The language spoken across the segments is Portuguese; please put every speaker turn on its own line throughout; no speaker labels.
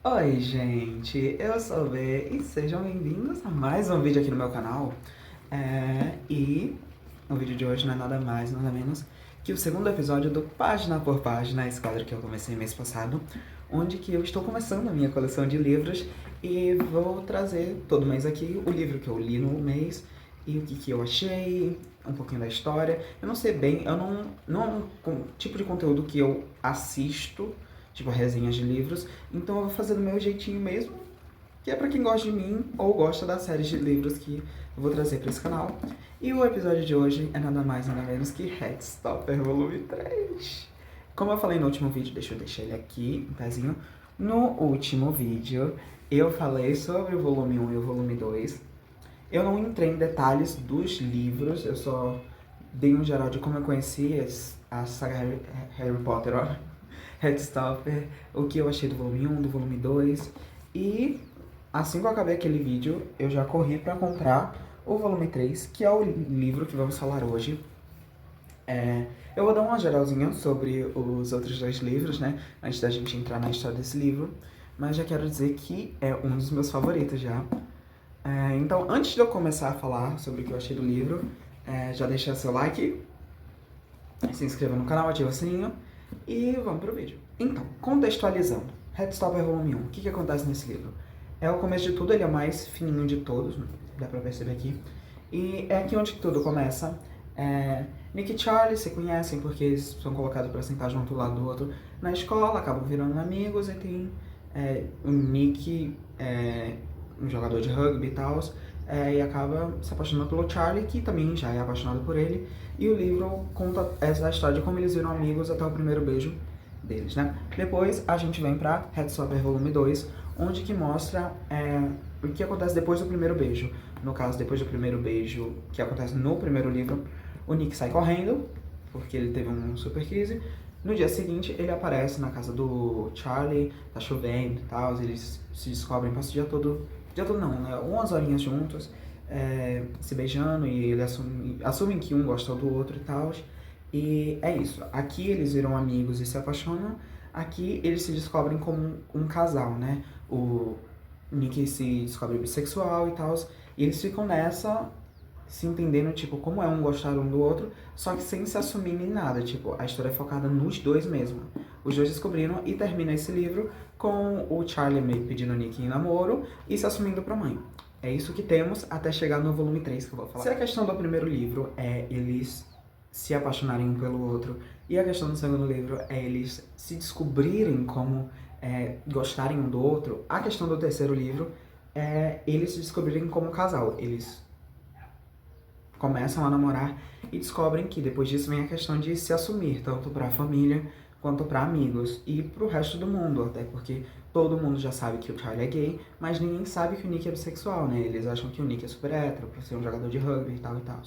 Oi, gente, eu sou o B e sejam bem-vindos a mais um vídeo aqui no meu canal. E o vídeo de hoje não é nada mais, nada menos que o segundo episódio do Página por Página, esse quadro que eu comecei mês passado, onde que eu estou começando a minha coleção de livros e vou trazer todo mês aqui o livro que eu li no mês e o que eu achei, um pouquinho da história. Eu não sei bem, eu não é um tipo de conteúdo que eu assisto, tipo resenhas de livros, então eu vou fazer do meu jeitinho mesmo, que é pra quem gosta de mim ou gosta das séries de livros que eu vou trazer pra esse canal. E o episódio de hoje é nada mais nada menos que Heartstopper Volume 3. Como eu falei no último vídeo, deixa eu deixar ele aqui, um pezinho. No último vídeo, eu falei sobre o volume 1 e o volume 2. Eu não entrei em detalhes dos livros, eu só dei um geral de como eu conheci a saga Harry Potter, ó. Heartstopper, o que eu achei do volume 1, do volume 2. E assim que eu acabei aquele vídeo, eu já corri pra comprar o volume 3, que é o livro que vamos falar hoje. Eu vou dar uma geralzinha sobre os outros dois livros, né? Antes da gente entrar na história desse livro. Mas já quero dizer que é um dos meus favoritos já. Então, antes de eu começar a falar sobre o que eu achei do livro, já deixa seu like, se inscreva no canal, ativa o sininho e vamos pro vídeo. Então, contextualizando, Heartstopper Volume 1, o que acontece nesse livro? É o começo de tudo, ele é o mais fininho de todos, dá pra perceber aqui. E é aqui onde tudo começa. Nick e Charlie se conhecem porque eles são colocados pra sentar junto um lado do outro na escola, acabam virando amigos e tem o Nick, um jogador de rugby e tal, e acaba se apaixonando pelo Charlie, que também já é apaixonado por ele. E o livro conta essa história de como eles viram amigos até o primeiro beijo deles, né? Depois a gente vem pra Heartstopper Volume 2, onde que mostra o que acontece depois do primeiro beijo. No caso, depois do primeiro beijo, que acontece no primeiro livro, o Nick sai correndo, porque ele teve uma super crise. No dia seguinte, ele aparece na casa do Charlie, tá chovendo e tal, eles se descobrem, passam o dia todo não, né? Umas horinhas juntos, se beijando, e eles assumem que um gosta do outro e tal. E é isso. Aqui eles viram amigos e se apaixonam. Aqui eles se descobrem como um casal, né? O Nick se descobre bissexual e tal. E eles ficam nessa, se entendendo, tipo, como é um gostar um do outro, só que sem se assumir nem nada. Tipo, a história é focada nos dois mesmo. Os dois descobriram e termina esse livro com o Charlie meio pedindo o Nick em namoro e se assumindo pra mãe. É isso que temos até chegar no volume 3 que eu vou falar. Se a questão do primeiro livro é eles se apaixonarem um pelo outro, e a questão do segundo livro é eles se descobrirem como gostarem um do outro, a questão do terceiro livro é eles se descobrirem como casal. Eles começam a namorar e descobrem que depois disso vem a questão de se assumir, tanto para a família quanto para amigos e para o resto do mundo, até porque todo mundo já sabe que o Charlie é gay, mas ninguém sabe que o Nick é bissexual, né? Eles acham que o Nick é super hétero, por ser um jogador de rugby e tal e tal.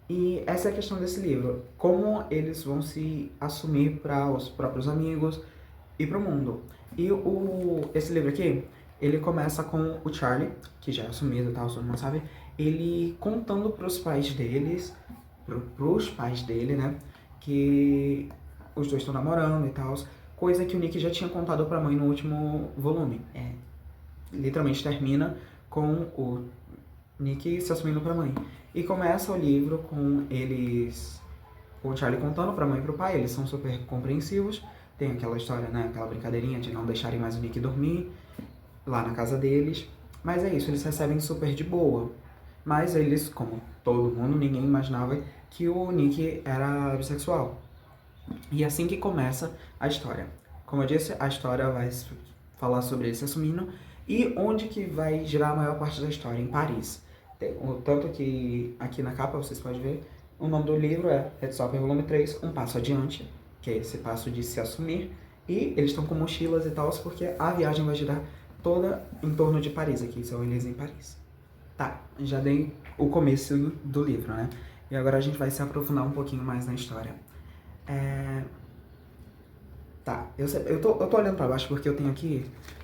E essa é a questão desse livro, como eles vão se assumir para os próprios amigos e para o mundo. E esse livro aqui, ele começa com o Charlie, que já é assumido e tal, todo mundo sabe, ele contando pros pais dele, né, que os dois estão namorando e tal, coisa que o Nick já tinha contado pra mãe no último volume. Literalmente termina com o Nick se assumindo pra mãe. E começa o livro com eles, com o Charlie contando pra mãe e pro pai, eles são super compreensivos, tem aquela história, né, aquela brincadeirinha de não deixarem mais o Nick dormir lá na casa deles, mas é isso, eles recebem super de boa. Mas eles, como todo mundo, ninguém imaginava que o Nick era bissexual. E assim que começa a história. Como eu disse, a história vai falar sobre ele se assumindo e onde que vai girar a maior parte da história, em Paris. Tanto que aqui na capa vocês podem ver, o nome do livro é Heartstopper Volume 3, Um Passo Adiante, que é esse passo de se assumir. E eles estão com mochilas e tal, porque a viagem vai girar toda em torno de Paris, aqui são eles em Paris. Tá, já dei o começo do livro, né? E agora a gente vai se aprofundar um pouquinho mais na história. Tá, eu tô olhando pra baixo porque eu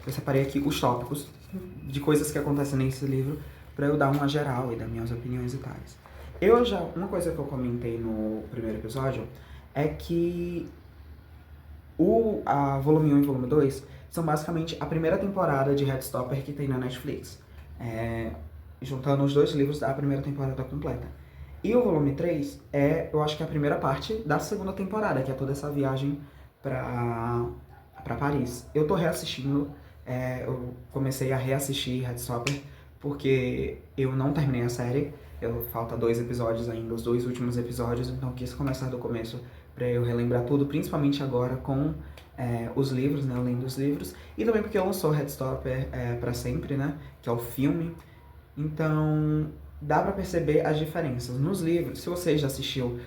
separei aqui os tópicos de coisas que acontecem nesse livro pra eu dar uma geral e dar minhas opiniões e tais. Uma coisa que eu comentei no primeiro episódio é que a volume 1 e volume 2 são basicamente a primeira temporada de Heartstopper que tem na Netflix. Juntando os 2 livros da primeira temporada completa. E o volume 3 eu acho que é a primeira parte da segunda temporada, que é toda essa viagem pra Paris. Eu tô reassistindo, eu comecei a reassistir Heartstopper, porque eu não terminei a série, falta 2 episódios ainda, os 2 últimos episódios, então eu quis começar do começo pra eu relembrar tudo, principalmente agora com os livros, né, além dos livros, e também porque eu lançou Heartstopper pra sempre, né, que é o filme. Então, dá pra perceber as diferenças. Nos livros, se você já assistiu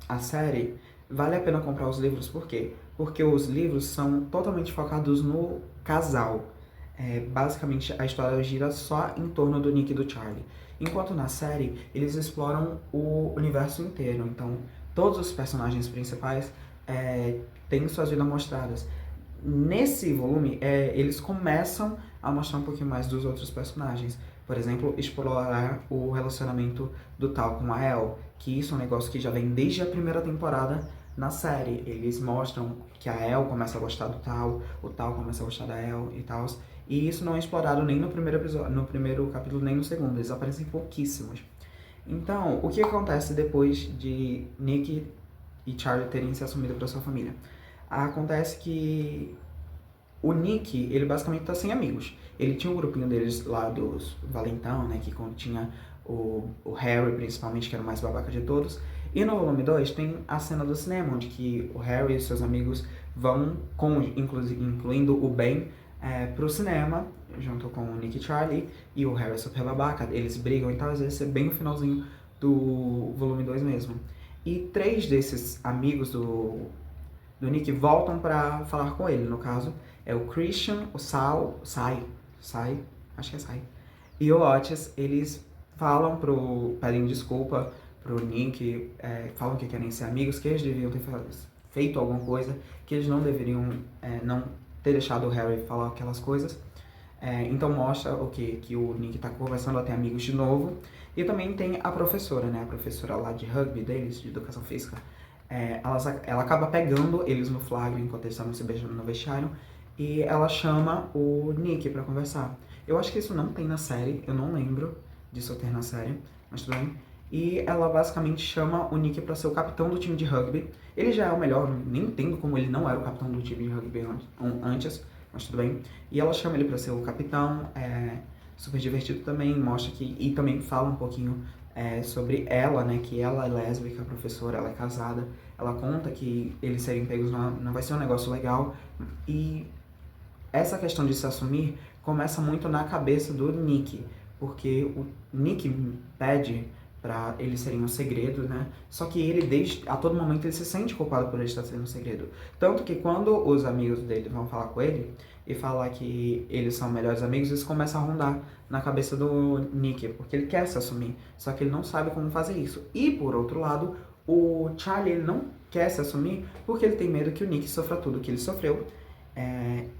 a série, vale a pena comprar os livros, por quê? Porque os livros são totalmente focados no casal. Basicamente, a história gira só em torno do Nick e do Charlie. Enquanto na série, eles exploram o universo inteiro. Então, todos os personagens principais têm suas vidas mostradas. Nesse volume, eles começam a mostrar um pouquinho mais dos outros personagens. Por exemplo, explorar o relacionamento do Tal com a Elle, que isso é um negócio que já vem desde a primeira temporada na série. Eles mostram que a Elle começa a gostar do Tal, o Tal começa a gostar da Elle e tal. E isso não é explorado nem no primeiro episódio, no primeiro capítulo, nem no segundo. Eles aparecem pouquíssimos. Então, o que acontece depois de Nick e Charlie terem se assumido para sua família? Acontece que o Nick, ele basicamente tá sem amigos. Ele tinha um grupinho deles lá dos Valentão, né, que continha o Harry, principalmente, que era o mais babaca de todos. E no volume 2 tem a cena do cinema, onde que o Harry e seus amigos vão, incluindo o Ben, pro cinema, junto com o Nick e Charlie, e o Harry é super babaca, eles brigam e tal, às vezes é bem o finalzinho do volume 2 mesmo. E 3 desses amigos do Nick voltam pra falar com ele, no caso, é o Christian, o Sai, acho que é Sai, e o Otis. Eles pedem desculpa pro Nick, falam que querem ser amigos, que eles deviam ter feito alguma coisa, que eles não deveriam não ter deixado o Harry falar aquelas coisas. Então mostra o quê? Que o Nick tá começando a ter amigos de novo. E também tem a professora, né? A professora lá de rugby deles, de educação física. Ela acaba pegando eles no flagra enquanto eles estavam se beijando no vestiário. E ela chama o Nick pra conversar. Eu acho que isso não tem na série, eu não lembro disso ter na série, mas tudo bem. E ela basicamente chama o Nick pra ser o capitão do time de rugby. Ele já é o melhor, nem entendo como ele não era o capitão do time de rugby antes, mas tudo bem. E ela chama ele pra ser o capitão, super divertido também, mostra que... E também fala um pouquinho sobre ela, né, que ela é lésbica, a professora, ela é casada. Ela conta que eles serem pegos não vai ser um negócio legal. E essa questão de se assumir começa muito na cabeça do Nick, porque o Nick pede pra eles serem um segredo, né? Só que ele, a todo momento, ele se sente culpado por ele estar sendo um segredo. Tanto que quando os amigos dele vão falar com ele e falar que eles são melhores amigos, isso começa a rondar na cabeça do Nick, porque ele quer se assumir, só que ele não sabe como fazer isso. E, por outro lado, o Charlie, ele não quer se assumir porque ele tem medo que o Nick sofra tudo que ele sofreu.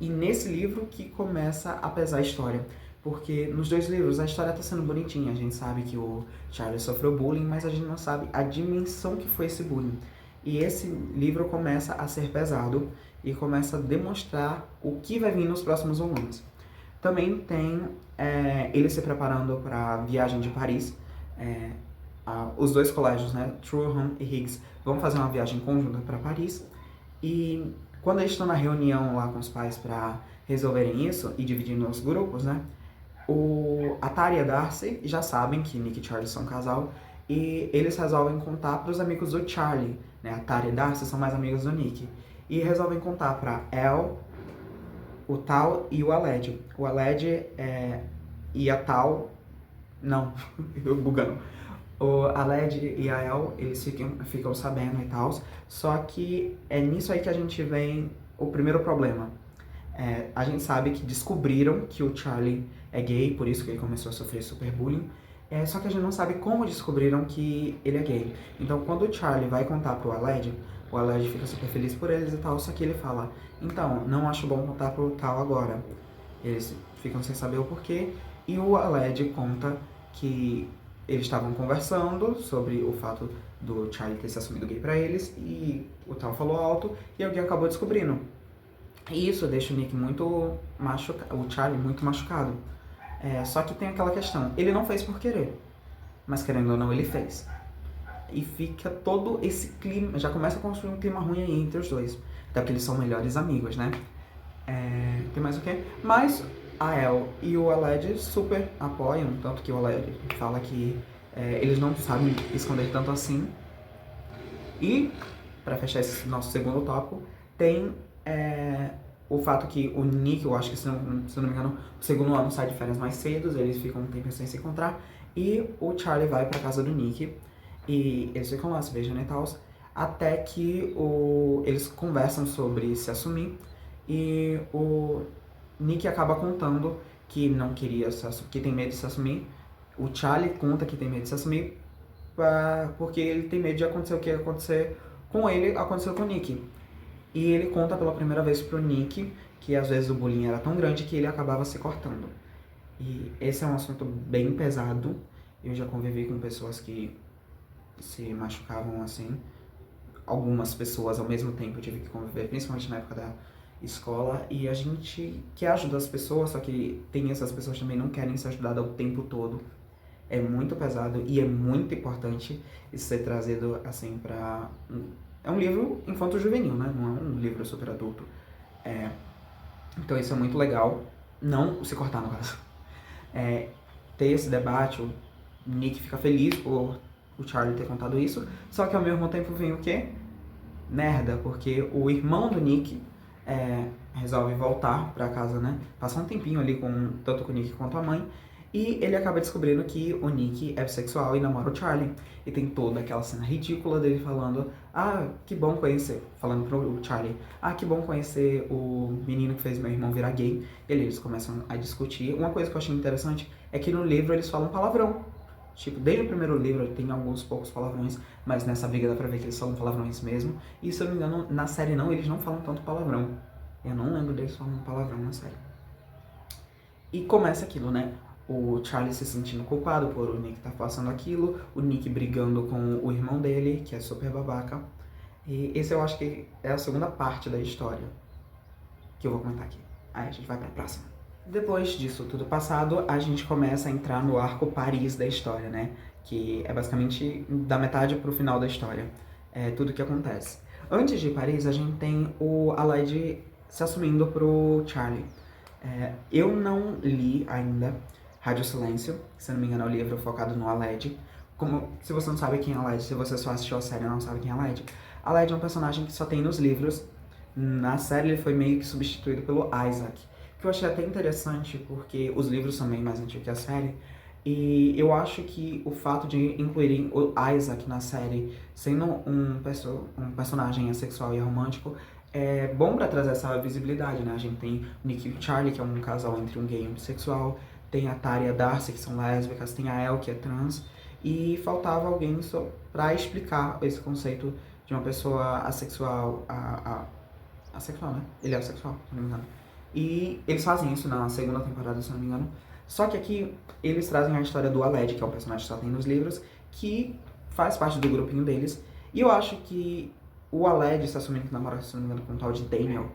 E nesse livro que começa a pesar a história. Porque nos 2 livros a história tá sendo bonitinha. A gente sabe que o Charlie sofreu bullying, mas a gente não sabe a dimensão que foi esse bullying. E esse livro começa a ser pesado e começa a demonstrar o que vai vir nos próximos volumes. Também tem ele se preparando para a viagem de Paris. Os 2 colégios, né, Truhan e Higgs, vão fazer uma viagem conjunta para Paris. E quando eles estão na reunião lá com os pais para resolverem isso e dividindo os grupos, né, a Tara e a Darcy já sabem que Nick e Charlie são um casal e eles resolvem contar para os amigos do Charlie, né? A Tara e a Darcy são mais amigos do Nick. E resolvem contar para Elle, o Tal e o Aled. O Aled e a Tal... Não, eu bugando. O Aled e a Elle, eles ficam sabendo e tal. Só que é nisso aí que a gente vê o primeiro problema. A gente sabe que descobriram que o Charlie é gay, por isso que ele começou a sofrer super bullying. Só que a gente não sabe como descobriram que ele é gay. Então, quando o Charlie vai contar pro Aled, o Aled fica super feliz por eles e tal, só que ele fala, então, não acho bom contar pro Tal agora. Eles ficam sem saber o porquê, e o Aled conta que eles estavam conversando sobre o fato do Charlie ter se assumido gay pra eles, e o Tal falou alto, e alguém acabou descobrindo. E isso deixa o Nick muito machucado, o Charlie muito machucado. Só que tem aquela questão, ele não fez por querer, mas querendo ou não, ele fez. E fica todo esse clima, já começa a construir um clima ruim aí entre os dois. Até porque eles são melhores amigos, né? Tem mais o quê? Mas a El e o Aled super apoiam, tanto que o Aled fala que eles não sabem esconder tanto assim. E, pra fechar esse nosso segundo tópico, tem o fato que o Nick, eu acho que se eu não me engano, o segundo ano sai de férias mais cedo, eles ficam um tempo sem se encontrar, e o Charlie vai pra casa do Nick, e eles ficam lá, se beijando e tal, até que eles conversam sobre se assumir, e o Nick acaba contando que não queria que tem medo de se assumir. O Charlie conta que tem medo de se assumir porque ele tem medo de acontecer o que acontecer com ele, aconteceu com o Nick. E ele conta pela primeira vez pro Nick que às vezes o bullying era tão grande que ele acabava se cortando. E esse é um assunto bem pesado. Eu já convivi com pessoas que se machucavam assim. Algumas pessoas ao mesmo tempo eu tive que conviver, principalmente na época da escola. E a gente quer ajudar as pessoas, só que tem essas pessoas também não querem ser ajudadas o tempo todo. É muito pesado e é muito importante isso ser trazido assim pra... É um livro infanto-juvenil, né? Não é um livro super adulto. Então isso é muito legal. Não se cortar, no caso. Ter esse debate, o Nick fica feliz por o Charlie ter contado isso, só que ao mesmo tempo vem o quê? Merda, porque o irmão do Nick resolve voltar pra casa, né? Passar um tempinho ali tanto com o Nick quanto a mãe, e ele acaba descobrindo que o Nick é bissexual e namora o Charlie. E tem toda aquela cena ridícula dele falando, que bom conhecer, falando pro Charlie, que bom conhecer o menino que fez meu irmão virar gay. E eles começam a discutir. Uma coisa que eu achei interessante é que no livro eles falam palavrão. Tipo, desde o primeiro livro tem alguns poucos palavrões, mas nessa briga dá pra ver que eles falam palavrões mesmo. E se eu não me engano, na série não, eles não falam tanto palavrão. Eu não lembro deles falando palavrão na série. E começa aquilo, né? O Charlie se sentindo culpado por o Nick estar passando aquilo, o Nick brigando com o irmão dele, que é super babaca. E esse eu acho que é a segunda parte da história que eu vou comentar aqui. Aí a gente vai pra próxima. Depois disso tudo passado, a gente começa a entrar no arco Paris da história, né? Que é basicamente da metade pro final da história. É tudo que acontece. Antes de Paris, a gente tem o Aled se assumindo pro Charlie. Eu não li ainda Rádio Silêncio, se não me engano é o livro focado no Aled. Se você não sabe quem é Aled, se você só assistiu a série e não sabe quem é Aled, Aled é um personagem que só tem nos livros. Na série ele foi meio que substituído pelo Isaac, que eu achei até interessante porque os livros são bem mais antigos que a série. E eu acho que o fato de incluírem o Isaac na série sendo um personagem assexual e romântico é bom pra trazer essa visibilidade, né? A gente tem o Nick e o Charlie, que é um casal entre um gay e um bissexual, tem a Tara e a Darcy, que são lésbicas, tem a El, que é trans, e faltava alguém pra explicar esse conceito de uma pessoa assexual, assexual, né? Ele é assexual, se não me engano. E eles fazem isso na segunda temporada, se não me engano. Só que aqui eles trazem a história do Aled, que é um personagem que só tem nos livros, que faz parte do grupinho deles. E eu acho que o Aled se assumindo que namora, se não me engano, com um tal de Daniel.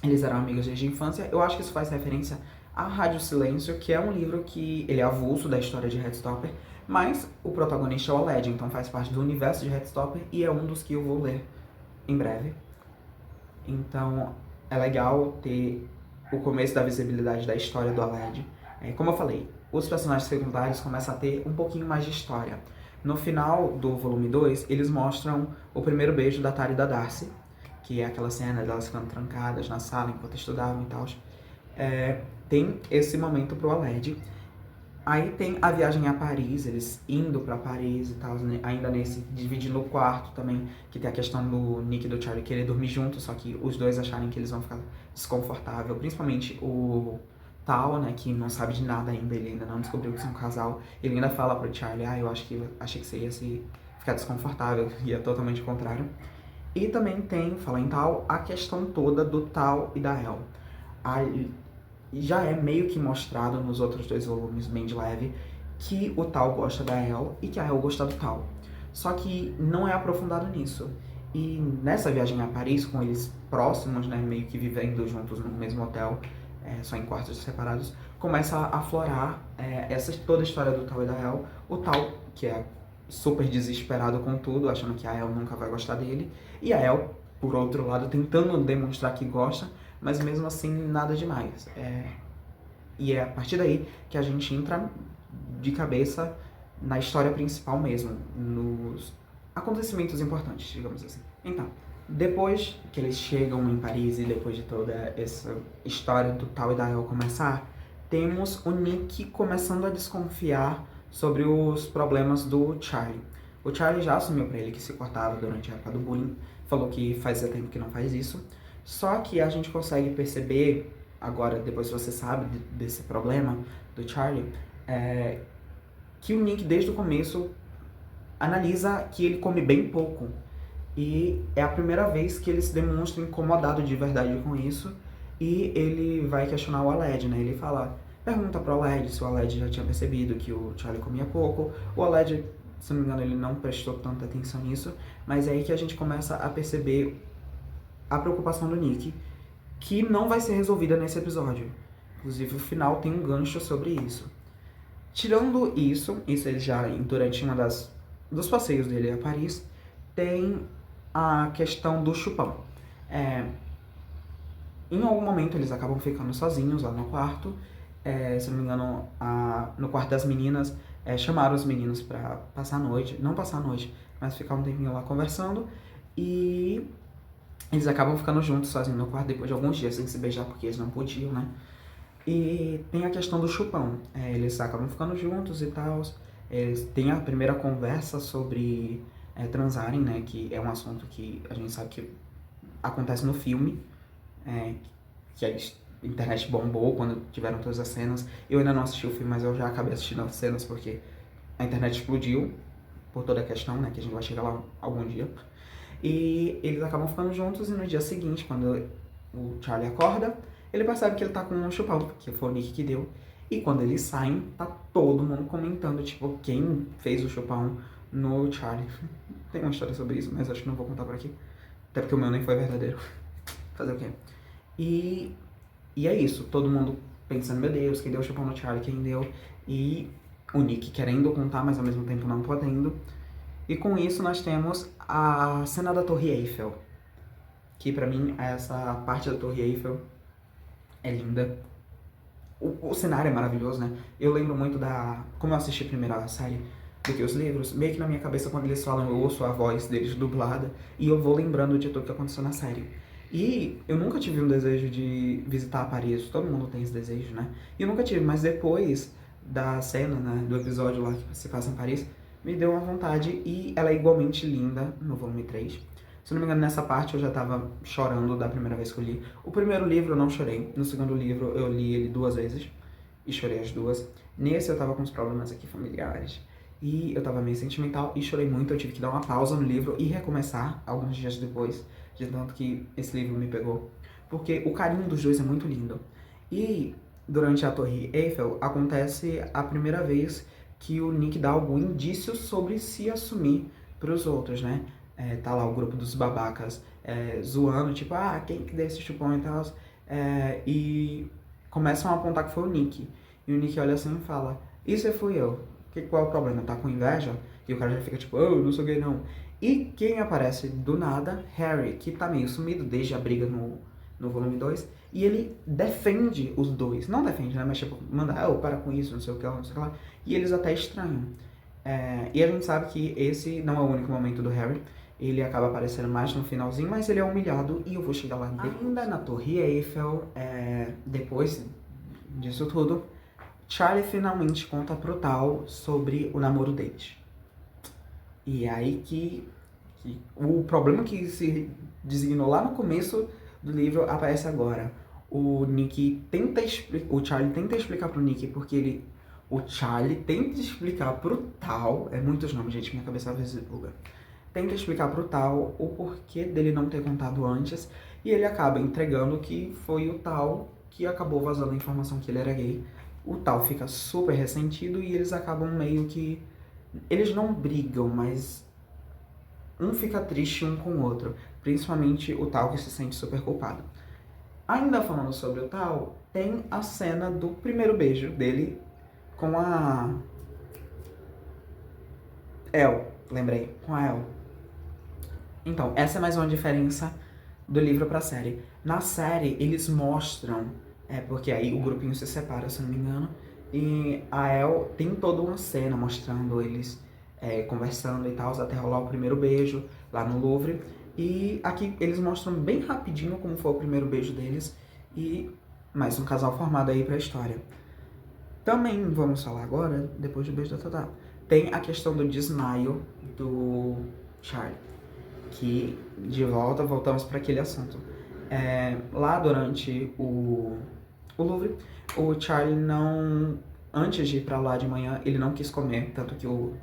Eles eram amigos desde a infância. Eu acho que isso faz referência a Rádio Silêncio, que é um livro que ele é avulso da história de Heartstopper, mas o protagonista é o Aled, então faz parte do universo de Heartstopper e é um dos que eu vou ler em breve. Então é legal ter o começo da visibilidade da história do Aled. Como eu falei, os personagens secundários começam a ter um pouquinho mais de história. No final do volume 2, eles mostram o primeiro beijo da Tara e da Darcy, que é aquela cena delas ficando trancadas na sala enquanto estudavam e tal. Tem esse momento pro Aled. Aí tem a viagem a Paris, eles indo pra Paris e tal, né? Ainda nesse, dividindo o quarto também, que tem a questão do Nick e do Charlie querer dormir juntos, só que os dois acharem que eles vão ficar desconfortáveis, principalmente o Tal, né, que não sabe de nada ainda, ele ainda não descobriu que são um casal, ele ainda fala pro Charlie, eu achei que você ia ficar desconfortável, e é totalmente o contrário. E também tem, fala em Tal, a questão toda do Tal e da El. Já é meio que mostrado nos outros dois volumes, bem de leve, que o Tal gosta da El e que a El gosta do Tal. Só que não é aprofundado nisso. E nessa viagem a Paris, com eles próximos, né, meio que vivendo juntos no mesmo hotel, só em quartos separados, começa a aflorar toda a história do Tal e da El. O Tal, que é super desesperado com tudo, achando que a El nunca vai gostar dele, e a El, por outro lado, tentando demonstrar que gosta, mas mesmo assim nada demais. E é a partir daí que a gente entra de cabeça na história principal mesmo, nos acontecimentos importantes, digamos assim. Então, depois que eles chegam em Paris e depois de toda essa história do Tal e da El começar, temos o Nick começando a desconfiar sobre os problemas do Charlie. O Charlie já assumiu pra ele que se cortava durante a época do bullying, falou que fazia tempo que não faz isso, só que a gente consegue perceber, agora depois que você sabe desse problema do Charlie, que o Nick desde o começo analisa que ele come bem pouco. E é a primeira vez que ele se demonstra incomodado de verdade com isso. E ele vai questionar o Aled, né? Ele pergunta pro Aled se o Aled já tinha percebido que o Charlie comia pouco. O Aled, se não me engano, ele não prestou tanta atenção nisso. Mas é aí que a gente começa a perceber a preocupação do Nick, que não vai ser resolvida nesse episódio. Inclusive, o final tem um gancho sobre isso. Tirando isso ele já durante dos passeios dele a Paris, tem a questão do chupão. Em algum momento eles acabam ficando sozinhos lá no quarto. Se não me engano, no quarto das meninas, chamaram os meninos pra passar a noite. Não passar a noite, mas ficar um tempinho lá conversando. E eles acabam ficando juntos sozinhos no quarto depois de alguns dias sem se beijar, porque eles não podiam, né? E tem a questão do chupão. Eles acabam ficando juntos e tal. Eles têm a primeira conversa sobre transarem, né? Que é um assunto que a gente sabe que acontece no filme. Que a internet bombou quando tiveram todas as cenas. Eu ainda não assisti o filme, mas eu já acabei assistindo as cenas porque a internet explodiu por toda a questão, né? Que a gente vai chegar lá algum dia. E eles acabam ficando juntos e no dia seguinte, quando o Charlie acorda, ele percebe que ele tá com um chupão, que foi o Nick que deu. E quando eles saem, tá todo mundo comentando, tipo, quem fez o chupão no Charlie. Tem uma história sobre isso, mas acho que não vou contar por aqui. Até porque o meu nem foi verdadeiro. Fazer o quê? E é isso, todo mundo pensando, meu Deus, quem deu o chupão no Charlie, quem deu? E o Nick querendo contar, mas ao mesmo tempo não podendo. E com isso nós temos a cena da Torre Eiffel. Que pra mim, essa parte da Torre Eiffel é linda. O cenário é maravilhoso, né? Eu lembro muito como eu assisti primeiro a série do que os livros, meio que na minha cabeça quando eles falam eu ouço a voz deles dublada e eu vou lembrando de tudo que aconteceu na série. E eu nunca tive um desejo de visitar Paris, todo mundo tem esse desejo, né? E eu nunca tive, mas depois da cena, né, do episódio lá que se passa em Paris, me deu uma vontade e ela é igualmente linda no volume 3. Se não me engano, nessa parte eu já tava chorando da primeira vez que eu li. O primeiro livro eu não chorei. No segundo livro eu li ele 2 vezes e chorei as 2. Nesse eu tava com uns problemas aqui familiares e eu tava meio sentimental e chorei muito. Eu tive que dar uma pausa no livro e recomeçar alguns dias depois, de tanto que esse livro me pegou. Porque o carinho dos dois é muito lindo. E durante a Torre Eiffel acontece a primeira vez que o Nick dá algum indício sobre se assumir pros outros, né? Tá lá o grupo dos babacas zoando, tipo, quem que deu esse chupão e tal. E começam a apontar que foi o Nick. E o Nick olha assim e fala, isso fui eu. Qual é o problema? Tá com inveja? E o cara já fica tipo, não sou gay não. E quem aparece do nada? Harry, que tá meio sumido desde a briga no volume 2. E ele defende os dois. Não defende, né? Mas tipo, manda, para com isso, não sei o que lá, não sei o que lá. E eles até estranham. E a gente sabe que esse não é o único momento do Harry. Ele acaba aparecendo mais no finalzinho, mas ele é humilhado e eu vou chegar lá depois. Ainda na Torre Eiffel, depois disso tudo, Charlie finalmente conta pro Tal sobre o namoro deles. E é aí que o problema que se designou lá no começo do livro aparece agora. O Charlie tenta explicar pro Nick porque o Charlie tenta explicar pro Tal, muitos nomes, gente, minha cabeça às vezes buga. Tenta explicar pro Tal o porquê dele não ter contado antes, e ele acaba entregando que foi o Tal que acabou vazando a informação que ele era gay. O Tal fica super ressentido e eles acabam meio que... Eles não brigam, mas um fica triste um com o outro, principalmente o Tal que se sente super culpado. Ainda falando sobre o Tal, tem a cena do primeiro beijo dele com a El, lembrei, com a El. Então, essa é mais uma diferença do livro pra série. Na série, eles mostram, porque aí o grupinho se separa, se não me engano, e a El tem toda uma cena mostrando eles conversando e tal, até rolar o primeiro beijo lá no Louvre. E aqui eles mostram bem rapidinho como foi o primeiro beijo deles e mais um casal formado aí pra história. Também vamos falar agora, depois do beijo da Tata, tem a questão do desmaio do Charlie, que de volta voltamos para aquele assunto. Lá durante o Louvre, o Charlie não, antes de ir para lá de manhã, ele não quis comer, tanto que o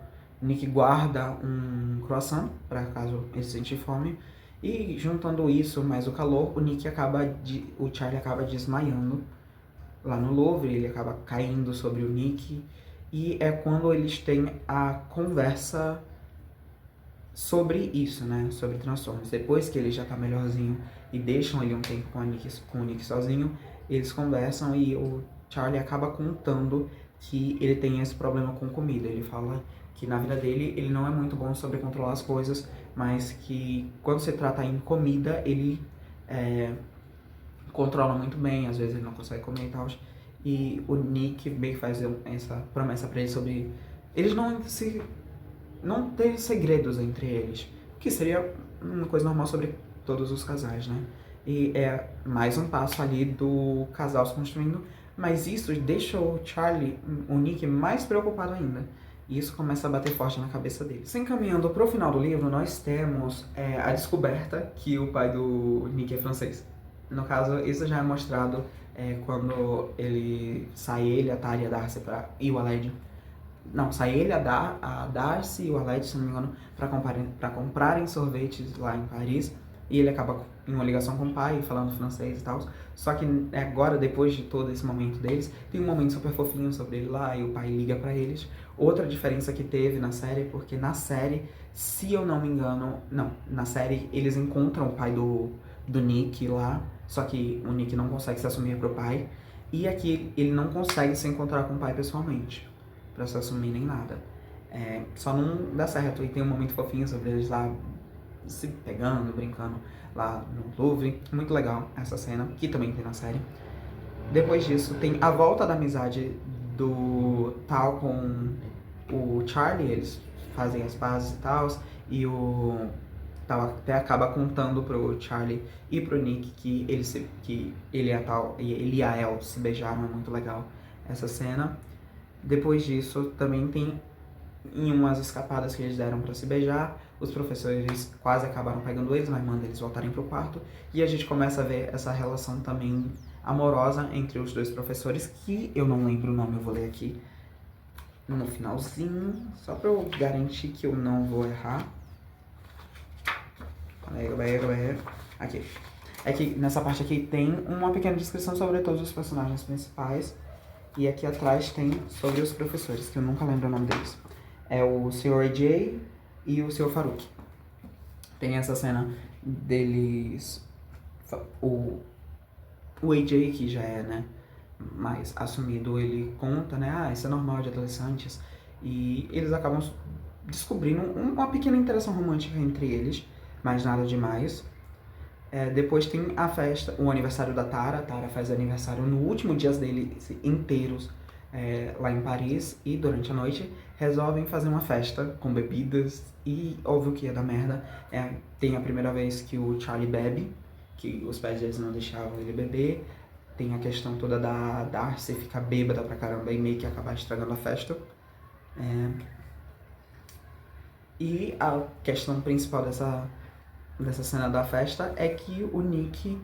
Nick guarda um croissant para caso ele sentir fome. E juntando isso mais o calor, o Charlie acaba desmaiando lá no Louvre, ele acaba caindo sobre o Nick. E é quando eles têm a conversa sobre isso, né? Sobre transtornos. Depois que ele já tá melhorzinho e deixam ele um tempo com o Nick sozinho, eles conversam e o Charlie acaba contando que ele tem esse problema com comida. Ele fala que na vida dele ele não é muito bom sobre controlar as coisas, mas que quando se trata em comida ele controla muito bem, às vezes ele não consegue comer e tal. E o Nick meio que faz essa promessa pra ele sobre eles não ter segredos entre eles, que seria uma coisa normal sobre todos os casais, né? E é mais um passo ali do casal se construindo, mas isso deixa o Nick mais preocupado ainda. E isso começa a bater forte na cabeça dele. Se encaminhando pro final do livro, nós temos a descoberta que o pai do Nick é francês. No caso, isso já é mostrado quando a Tari, a Darcy e o Aled. Não, sai ele, a Darcy e o Aled, se não me engano, pra comprarem sorvetes lá em Paris. E ele acaba em uma ligação com o pai, falando francês e tal. Só que agora, depois de todo esse momento deles, tem um momento super fofinho sobre ele lá e o pai liga pra eles. Outra diferença que teve na série, porque na série, se eu não me engano... Não, na série eles encontram o pai do Nick lá, só que o Nick não consegue se assumir pro pai. E aqui ele não consegue se encontrar com o pai pessoalmente, pra se assumir nem nada. Só não dá certo. E tem um momento fofinho sobre eles lá se pegando, brincando lá no Louvre. Muito legal essa cena, que também tem na série. Depois disso, tem a volta da amizade do Tal com o Charlie. Eles fazem as pazes e tal. E o Tal até acaba contando pro Charlie e pro Nick que ele e a Tal e a El se beijaram. É muito legal essa cena. Depois disso, também tem em umas escapadas que eles deram pra se beijar, os professores quase acabaram pegando eles, mas mandam eles voltarem pro quarto. E a gente começa a ver essa relação também amorosa entre os dois professores, que eu não lembro o nome, eu vou ler aqui no finalzinho, só pra eu garantir que eu não vou errar. Aqui. É que nessa parte aqui tem uma pequena descrição sobre todos os personagens principais. E aqui atrás tem sobre os professores, que eu nunca lembro o nome deles. É o Sr. AJ e o Sr. Farouk. Tem essa cena deles... O AJ, que já é, né, mais assumido, ele conta, né, isso é normal de adolescentes. E eles acabam descobrindo uma pequena interação romântica entre eles, mas nada demais. Depois tem a festa, o aniversário da Tara. A Tara faz aniversário no último dia deles inteiros lá em Paris. E durante a noite resolvem fazer uma festa com bebidas. E óbvio que ia dar merda. Tem a primeira vez que o Charlie bebe, que os pais deles não deixavam ele beber. Tem a questão toda da Darcy ficar bêbada pra caramba e meio que acabar estragando a festa. E a questão principal dessa cena da festa é que o Nick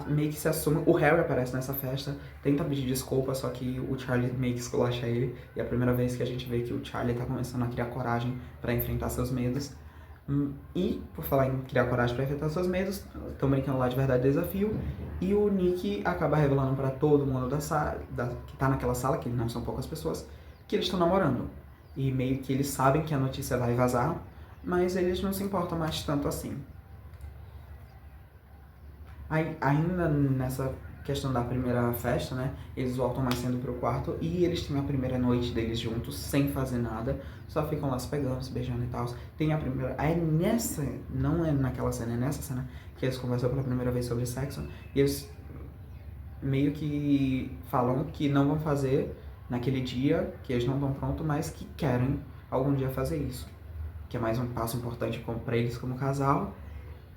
meio que se assume. O Harry aparece nessa festa, tenta pedir desculpa, só que o Charlie meio que esculacha ele. E é a primeira vez que a gente vê que o Charlie tá começando a criar coragem pra enfrentar seus medos. E, por falar em criar coragem pra enfrentar seus medos, estão brincando lá de verdade desafio. E o Nick acaba revelando pra todo mundo da sala, que tá naquela sala, que não são poucas pessoas, que eles estão namorando. E meio que eles sabem que a notícia vai vazar, mas eles não se importam mais tanto assim. Ainda nessa questão da primeira festa, né, eles voltam mais cedo pro quarto e eles têm a primeira noite deles juntos, sem fazer nada, só ficam lá se pegando, se beijando e tal. Tem a primeira... não é naquela cena, é nessa cena que eles conversam pela primeira vez sobre sexo, e eles meio que falam que não vão fazer naquele dia, que eles não estão prontos, mas que querem algum dia fazer isso, que é mais um passo importante para eles como casal.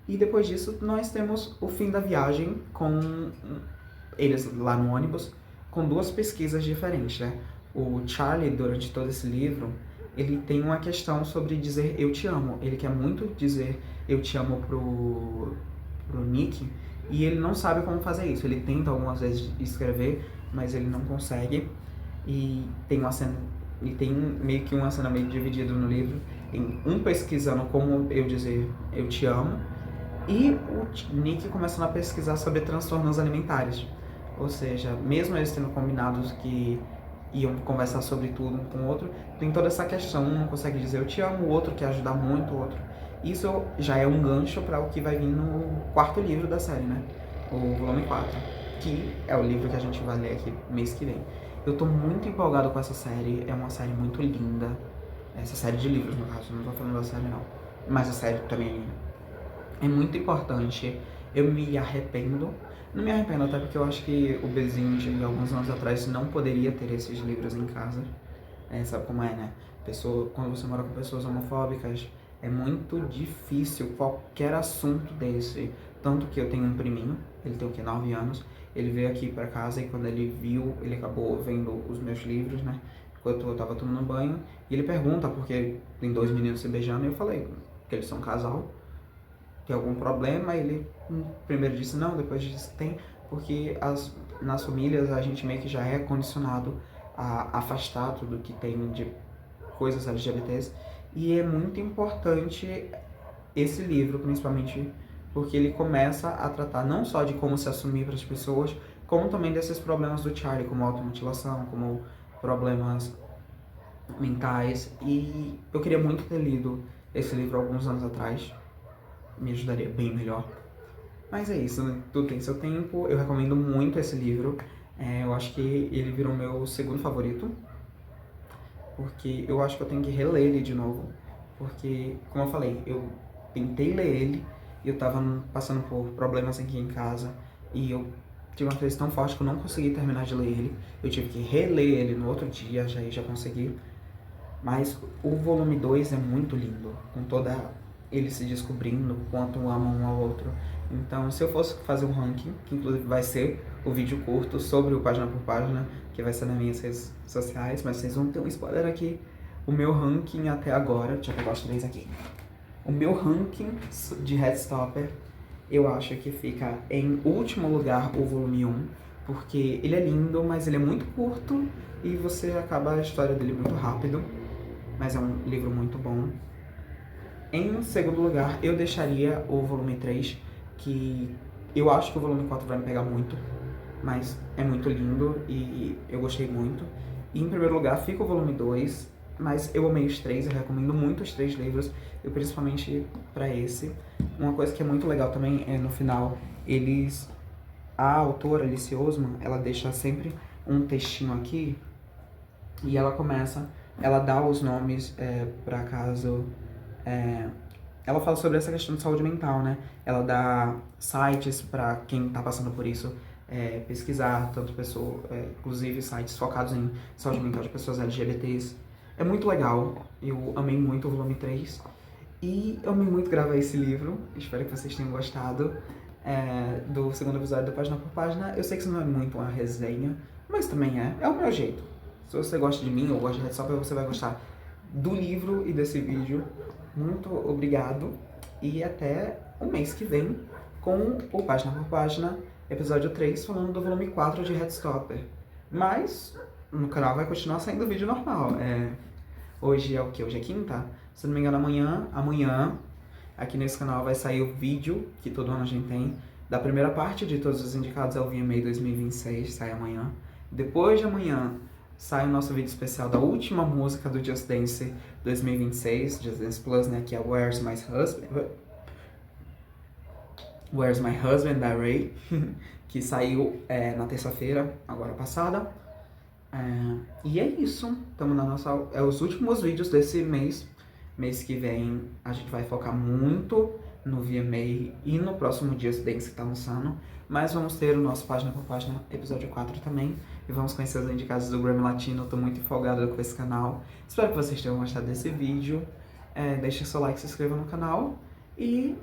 E depois disso, nós temos o fim da viagem com eles lá no ônibus, com duas pesquisas diferentes, né? O Charlie, durante todo esse livro, ele tem uma questão sobre dizer eu te amo. Ele quer muito dizer eu te amo pro Nick, e ele não sabe como fazer isso. Ele tenta algumas vezes escrever, mas ele não consegue. E tem uma cena, e tem meio que uma cena meio dividida no livro, em um pesquisando como eu dizer eu te amo, e o Nick começando a pesquisar sobre transtornos alimentares. Ou seja, mesmo eles tendo combinados que iam conversar sobre tudo um com o outro, tem toda essa questão, um não consegue dizer eu te amo, o outro quer ajudar muito o outro. Isso já é um gancho para o que vai vir no quarto livro da série, né? O volume 4, que é o livro que a gente vai ler aqui mês que vem. Eu tô muito empolgado com essa série, é uma série muito linda. Essa série de livros, no caso, não tô falando da série não. Mas a série também é linda. É muito importante. Eu me arrependo. Não me arrependo, até porque eu acho que o Bezinho de alguns anos atrás não poderia ter esses livros em casa. Sabe como é, né? Quando você mora com pessoas homofóbicas, é muito difícil qualquer assunto desse. Tanto que eu tenho um priminho, ele tem o que, 9 anos. Ele veio aqui pra casa e quando ele viu, ele acabou vendo os meus livros, né? Enquanto eu tava tomando banho. E ele pergunta, porque tem 2 meninos se beijando, e eu falei que eles são um casal. Tem algum problema? Ele primeiro disse não, depois disse tem, porque nas famílias a gente meio que já é condicionado a afastar tudo que tem de coisas LGBTs, e é muito importante esse livro, principalmente porque ele começa a tratar não só de como se assumir para as pessoas, como também desses problemas do Charlie, como automutilação, como problemas mentais, e eu queria muito ter lido esse livro alguns anos atrás, me ajudaria bem melhor. Mas é isso, né? Tudo tem seu tempo. Eu recomendo muito esse livro. Eu acho que ele virou meu segundo favorito, porque eu acho que eu tenho que reler ele de novo. Porque, como eu falei, eu tentei ler ele e eu tava passando por problemas aqui em casa e eu tive uma crise tão forte que eu não consegui terminar de ler ele. Eu tive que reler ele no outro dia, já consegui. Mas o volume 2 é muito lindo, com toda eles se descobrindo quanto amam um ao outro. Então, se eu fosse fazer um ranking, que inclusive vai ser o vídeo curto sobre o Página por Página, que vai ser nas minhas redes sociais, mas vocês vão ter um spoiler aqui. O meu ranking até agora, deixa eu pegar os 3 aqui. O meu ranking de Heartstopper, eu acho que fica em último lugar o volume 1, porque ele é lindo, mas ele é muito curto e você acaba a história dele muito rápido, mas é um livro muito bom. Em segundo lugar, eu deixaria o volume 3, que eu acho que o volume 4 vai me pegar muito, mas é muito lindo e eu gostei muito. E em primeiro lugar fica o volume 2, mas eu amei os 3, eu recomendo muito os 3 livros, eu principalmente para esse. Uma coisa que é muito legal também é no final, a autora, Alice Oseman, ela deixa sempre um textinho aqui e ela dá os nomes para caso... ela fala sobre essa questão de saúde mental, né? Ela dá sites para quem tá passando por isso pesquisar, tanto inclusive sites focados em saúde mental de pessoas LGBTs. É muito legal, eu amei muito o volume 3 e eu amei muito gravar esse livro. Espero que vocês tenham gostado do segundo episódio do Página por Página. Eu sei que isso não é muito uma resenha, mas também é o meu jeito. Se você gosta de mim ou gosta de Heartstopper, você vai gostar do livro e desse vídeo. Muito obrigado e até o mês que vem com o Página por Página, episódio 3, falando do volume 4 de Heartstopper. Mas no canal vai continuar saindo vídeo normal. Hoje é o que? Hoje é quinta? Se não me engano, amanhã aqui nesse canal vai sair o vídeo que todo ano a gente tem da primeira parte de Todos os Indicados ao VMA 2026, sai amanhã. Depois de amanhã sai o nosso vídeo especial da última música do Just Dance 2026, Just Dance Plus, né, que é Where's My Husband? Where's My Husband, da Ray, que saiu na terça-feira, agora passada. E é isso, estamos na nossa... os últimos vídeos desse mês. Mês que vem a gente vai focar muito no VMA e no próximo Just Dance que tá lançando. Mas vamos ter o nosso Página por Página, episódio 4 também. E vamos conhecer os indicados do Grammy Latino. Eu tô muito empolgada com esse canal. Espero que vocês tenham gostado desse vídeo. Deixe seu like, se inscreva no canal. E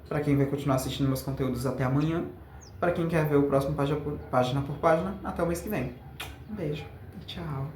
para quem vai continuar assistindo meus conteúdos até amanhã. Para quem quer ver o próximo Página por Página, até o mês que vem. Um beijo e tchau.